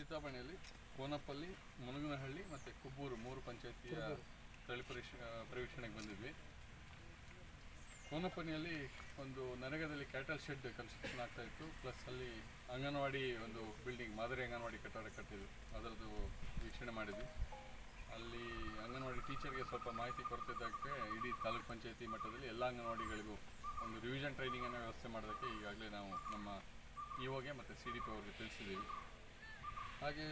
ಚಿಂತಾಮಣಿಯಲ್ಲಿ ಕೋನಪಲ್ಲಿ, ಮುನಗನಹಳ್ಳಿ ಮತ್ತು ಕುಬ್ಬೂರು 3 ಪಂಚಾಯತಿಯ ಸ್ಥಳ ಪರಿವೀಕ್ಷಣೆಗೆ ಬಂದಿದ್ವಿ. ಕೋನಪಲ್ಲಿಯಲ್ಲಿ ಒಂದು ನರೇಗಾದಲ್ಲಿ ಕ್ಯಾಟಲ್ ಶೆಡ್ ಕನ್ಸ್ಟ್ರಕ್ಷನ್ ಆಗ್ತಾಯಿತ್ತು. ಪ್ಲಸ್ ಅಲ್ಲಿ ಅಂಗನವಾಡಿ ಒಂದು ಬಿಲ್ಡಿಂಗ್, ಮಾದರಿ ಅಂಗನವಾಡಿ ಕಟ್ಟಡ ಕಟ್ಟಿದ್ವಿ, ಅದರದ್ದು ವೀಕ್ಷಣೆ ಮಾಡಿದ್ವಿ. ಅಲ್ಲಿ ಅಂಗನವಾಡಿ ಟೀಚರ್ಗೆ ಸ್ವಲ್ಪ ಮಾಹಿತಿ ಕೊರತಿದ್ದಕ್ಕೆ ಇಡೀ ತಾಲೂಕು ಪಂಚಾಯತಿ ಮಟ್ಟದಲ್ಲಿ ಎಲ್ಲ ಅಂಗನವಾಡಿಗಳಿಗೂ ಒಂದು ರಿವಿಷನ್ ಟ್ರೈನಿಂಗನ್ನು ವ್ಯವಸ್ಥೆ ಮಾಡೋದಕ್ಕೆ ಈಗಾಗಲೇ ನಾವು ನಮ್ಮ ಇಒಗೆ ಮತ್ತು CDP ಅವ್ರಿಗೆ ತಿಳಿಸಿದ್ದೀವಿ. ಹಾಗೆ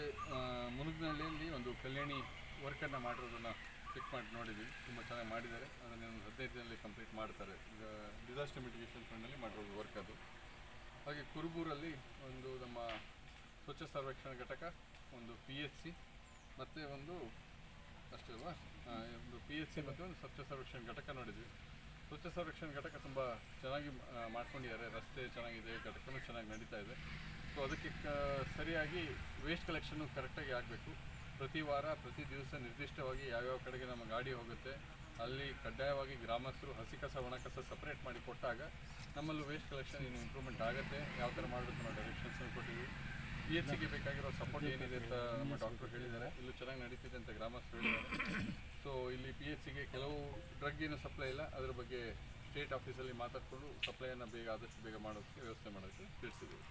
ಮುನಗನಹಳ್ಳಿಯಲ್ಲಿ ಒಂದು ಕಲ್ಯಾಣಿ ವರ್ಕನ್ನು ಮಾಡಿರೋದನ್ನು ಚೆಕ್ ಮಾಡಿ ನೋಡಿದ್ವಿ. ತುಂಬ ಚೆನ್ನಾಗಿ ಮಾಡಿದ್ದಾರೆ. ಅದನ್ನು ಒಂದು 15 ದಿನದಲ್ಲಿ ಕಂಪ್ಲೀಟ್ ಮಾಡ್ತಾರೆ. ಈಗ ಡಿಸಾಸ್ಟರ್ ಮಿಟಿಗೇಷನ್ ಫಂಡಲ್ಲಿ ಮಾಡಿರೋದು ವರ್ಕ್ ಅದು. ಹಾಗೆ ಕುರುಬೂರಲ್ಲಿ ಒಂದು ನಮ್ಮ ಸ್ವಚ್ಛ ಸರ್ವೇಕ್ಷಣಾ ಘಟಕ, ಒಂದು PHC ಮತ್ತು ಒಂದು ಅಷ್ಟೇ ಅಲ್ವಾ, ಒಂದು PHC ಮತ್ತು ಒಂದು ಸ್ವಚ್ಛ ಸರ್ವೇಕ್ಷಣಾ ಘಟಕ ನೋಡಿದ್ವಿ. ಸ್ವಚ್ಛ ಸರ್ವೇಕ್ಷಣಾ ಘಟಕ ತುಂಬ ಚೆನ್ನಾಗಿ ಮಾಡ್ಕೊಂಡಿದ್ದಾರೆ. ರಸ್ತೆ ಚೆನ್ನಾಗಿದೆ, ಘಟಕನೂ ಚೆನ್ನಾಗಿ ನಡೀತಾ ಇದೆ. ಸೊ ಅದಕ್ಕೆ ಸರಿಯಾಗಿ ವೇಸ್ಟ್ ಕಲೆಕ್ಷನ್ನು ಕರೆಕ್ಟಾಗಿ ಆಗಬೇಕು. ಪ್ರತಿ ವಾರ ಪ್ರತಿ ದಿವಸ ನಿರ್ದಿಷ್ಟವಾಗಿ ಯಾವ್ಯಾವ ಕಡೆಗೆ ನಮ್ಮ ಗಾಡಿ ಹೋಗುತ್ತೆ ಅಲ್ಲಿ ಕಡ್ಡಾಯವಾಗಿ ಗ್ರಾಮಸ್ಥರು ಹಸಿ ಕಸ ಒಣ ಕಸ ಸಪ್ರೇಟ್ ಮಾಡಿ ಕೊಟ್ಟಾಗ ನಮ್ಮಲ್ಲೂ ವೇಸ್ಟ್ ಕಲೆಕ್ಷನ್ ಇನ್ನು ಇಂಪ್ರೂವ್ಮೆಂಟ್ ಆಗುತ್ತೆ. ಯಾವ ಥರ ಮಾಡಬೇಕು ನಾವು ಡೈರೆಕ್ಷನ್ಸನ್ನು ಕೊಟ್ಟಿದ್ದೀವಿ. PHCಗೆ ಬೇಕಾಗಿರೋ ಸಪೋರ್ಟ್ ಏನಿದೆ ಅಂತ ನಮ್ಮ ಡಾಕ್ಟ್ರು ಹೇಳಿದ್ದಾರೆ. ಇಲ್ಲೂ ಚೆನ್ನಾಗಿ ನಡೀತಿದೆ ಅಂತ ಗ್ರಾಮಸ್ಥರು ಹೇಳಿದ್ದಾರೆ. ಸೊ ಇಲ್ಲಿ PHCಗೆ ಕೆಲವು ಡ್ರಗ್ ಏನು ಸಪ್ಲೈ ಇಲ್ಲ, ಅದ್ರ ಬಗ್ಗೆ ಸ್ಟೇಟ್ ಆಫೀಸಲ್ಲಿ ಮಾತಾಡಿಕೊಂಡು ಸಪ್ಲೈಯನ್ನು ಆದಷ್ಟು ಬೇಗ ಮಾಡೋಕ್ಕೆ ವ್ಯವಸ್ಥೆ ಮಾಡೋಕ್ಕೆ ತಿಳಿಸಿದ್ದೀವಿ.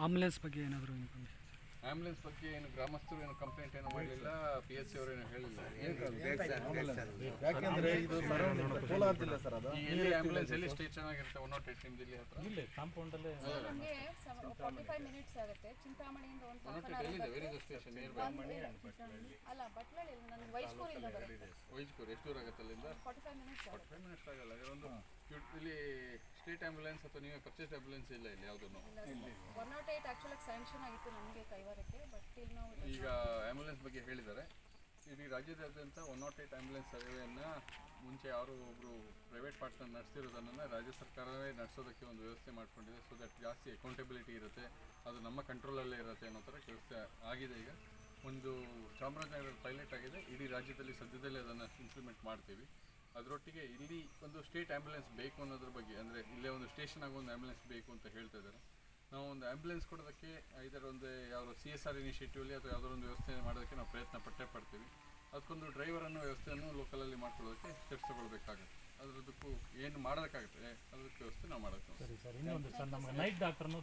ಆಂಬುಲೆನ್ಸ್ ಬಗ್ಗೆ ಏನಾದರೂ ಇನ್ಫಾರ್ಮೇಷನ್? ಆಂಬುಲೆನ್ಸ್ ಬಗ್ಗೆ ಏನು ಗ್ರಾಮಸ್ಥರು ಏನು ಕಂಪ್ಲೇಂಟ್ ಏನು ಮಾಡಲಿಲ್ಲ, PHC ಅವರೇನು ಹೇಳಿಲ್ಲ. ಎಲ್ಲಿ ಆಂಬುಲೆನ್ಸ್ ಎಲ್ಲಿ ಸ್ಟೇ ಚೆನ್ನಾಗಿರುತ್ತೆ? 108 ನಿಮ್ಮ ಜಿಲ್ಲೆ ಹತ್ರ ಕಾಂಪೌಂಡಲ್ಲೇ 45 ಮಿನಿಟ್ಸ್ ಆಗುತ್ತೆ. ಚಿಂತಾಮಣಿಯಿಂದ ಒಂದು ಎಲ್ಲಿದೆ? Very the station near by ಅಲ್ಲ, ಬಟ್ಲಳ್ಳಿ ನಾನು ವೈಜ್ಕೂರಿಂದ ಬರುತ್ತೆ. ವೈಜ್ಕೂರು ಎಷ್ಟು ದೂರ ಆಗುತ್ತೆ ಅಲ್ಲಿಂದ? 45 ಮಿನಿಟ್ಸ್ ಆಗಲ್ಲ. ಒಂದು ಇಲ್ಲಿ ಸ್ಟೇಟ್ ಆಂಬುಲೆನ್ಸ್ ಅಥವಾ ನೀವೇ ಪರ್ಚೇಸ್ ಆಂಬುಲೆನ್ಸ್ ಇಲ್ಲ ಇಲ್ಲಿ ಯಾವುದೂ? 108 ಆ್ಯಕ್ಚುಲಾಗಿ ಸ್ಯಾಂಕ್ಷನ್ ಆಗಿತ್ತು ನಮಗೆ ಕೈವಾರಕ್ಕೆ, ಬಟ್ ಇಲ್ಲಿ ನಾವು ಈಗ ಆಂಬುಲೆನ್ಸ್ ಬಗ್ಗೆ ಹೇಳಿದ್ದಾರೆ. ಇಡೀ ರಾಜ್ಯದಾದ್ಯಂತ 108 ಆಂಬುಲೆನ್ಸ್ ಸೇವೆಯನ್ನು ಮುಂಚೆ ಯಾರು ಒಬ್ಬರು ಪ್ರೈವೇಟ್ ಪಾರ್ಟ್ನರ್ ನಡೆಸ್ತಿರೋದನ್ನು ರಾಜ್ಯ ಸರ್ಕಾರವೇ ನಡೆಸೋದಕ್ಕೆ ಒಂದು ವ್ಯವಸ್ಥೆ ಮಾಡಿಕೊಂಡಿದೆ. ಸೊ ದಟ್ ಜಾಸ್ತಿ ಅಕೌಂಟಬಿಲಿಟಿ ಇರುತ್ತೆ, ಅದು ನಮ್ಮ ಕಂಟ್ರೋಲಲ್ಲೇ ಇರುತ್ತೆ ಅನ್ನೋ ಥರ ವ್ಯವಸ್ಥೆ ಆಗಿದೆ. ಈಗ ಒಂದು ಚಾಮರಾಜನಗರ ಪೈಲಟ್ ಆಗಿದೆ, ಇಡೀ ರಾಜ್ಯದಲ್ಲಿ ಸದ್ಯದಲ್ಲೇ ಅದನ್ನು ಇಂಪ್ಲಿಮೆಂಟ್ ಮಾಡ್ತೀವಿ. ಅದರೊಟ್ಟಿಗೆ ಇಲ್ಲಿ ಒಂದು ಸ್ಟೇಟ್ ಆ್ಯಂಬುಲೆನ್ಸ್ ಬೇಕು ಅನ್ನೋದ್ರ ಬಗ್ಗೆ, ಅಂದರೆ ಇಲ್ಲೇ ಒಂದು ಸ್ಟೇಷನ್ ಆಗೋ ಒಂದು ಆ್ಯಂಬುಲೆನ್ಸ್ ಬೇಕು ಅಂತ ಹೇಳ್ತಾ ಇದ್ದಾರೆ. ನಾವು ಒಂದು ಆ್ಯಂಬುಲೆನ್ಸ್ ಕೊಡೋದಕ್ಕೆ ಇದರ ಒಂದು ಯಾವ CSR ಇನಿಷಿಯೇಟಿವಲ್ಲಿ ಅಥವಾ ಯಾವುದೋ ಒಂದು ವ್ಯವಸ್ಥೆ ಮಾಡೋದಕ್ಕೆ ನಾವು ಪ್ರಯತ್ನ ಪಡ್ತೀವಿ. ಅದಕ್ಕೊಂದು ಡ್ರೈವರನ್ನು ವ್ಯವಸ್ಥೆಯನ್ನು ಲೋಕಲಲ್ಲಿ ಮಾಡ್ಕೊಳ್ಳೋದಕ್ಕೆ ಸ್ಟೆಪ್ಸ್ ತಗೊಳ್ಬೇಕಾಗುತ್ತೆ. ಅದರದಕ್ಕೂ ಏನು ಮಾಡೋದಕ್ಕಾಗುತ್ತೆ ಅದಕ್ಕೆ ವ್ಯವಸ್ಥೆ ನಾವು ಮಾಡೋಕ್ಕೆ. ಸರಿ ಸರ್, ಇನ್ನೊಂದು ಸರ್, ನಮಗೆ ನೈಟ್ ಡಾಕ್ಟರ್ನು